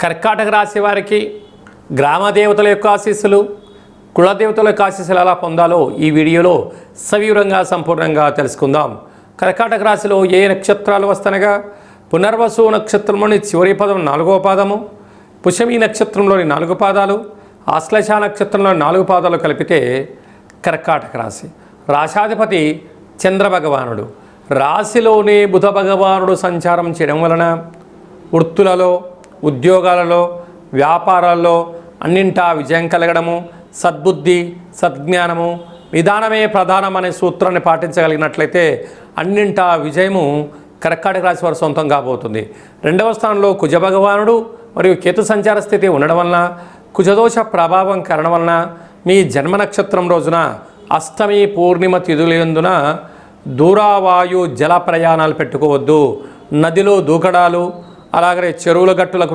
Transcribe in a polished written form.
కర్కాటక రాశి వారికి గ్రామ దేవతల యొక్క ఆశీస్సులు, కులదేవతల యొక్క ఆశీస్సులు ఎలా పొందాలో ఈ వీడియోలో సవివరంగా సంపూర్ణంగా తెలుసుకుందాం. కర్కాటక రాశిలో ఏ నక్షత్రాలు వస్తనగా పునర్వసు నక్షత్రంలోని చివరి పదం 4వ పాదము, పుష్యమి నక్షత్రంలోని 4 పాదాలు, ఆశ్లేష నక్షత్రంలోని 4 పాదాలు కలిపితే కర్కాటక రాశి. రాశాధిపతి చంద్రభగవానుడు. రాశిలోనే బుధ భగవానుడు సంచారం చేయడం వలన వృత్తులలో, ఉద్యోగాలలో, వ్యాపారాల్లో అన్నింటా విజయం కలగడము, సద్బుద్ధి, సద్జ్ఞానము, విధానమే ప్రధానం అనే సూత్రాన్ని పాటించగలిగినట్లయితే అన్నింటా విజయము కర్కాటక రాశి వారు సొంతం కాబోతుంది. 2వ స్థానంలో కుజ భగవానుడు మరియు కేతు సంచార స్థితి ఉండడం వలన, కుజదోష ప్రభావం కారణం వలన మీ జన్మ నక్షత్రం రోజున అష్టమి పూర్ణిమ తిథులందున దూరావాయు జల ప్రయాణాలు పెట్టుకోవద్దు. నదిలో దూకడాలు, అలాగే చెరువుల గట్టులకు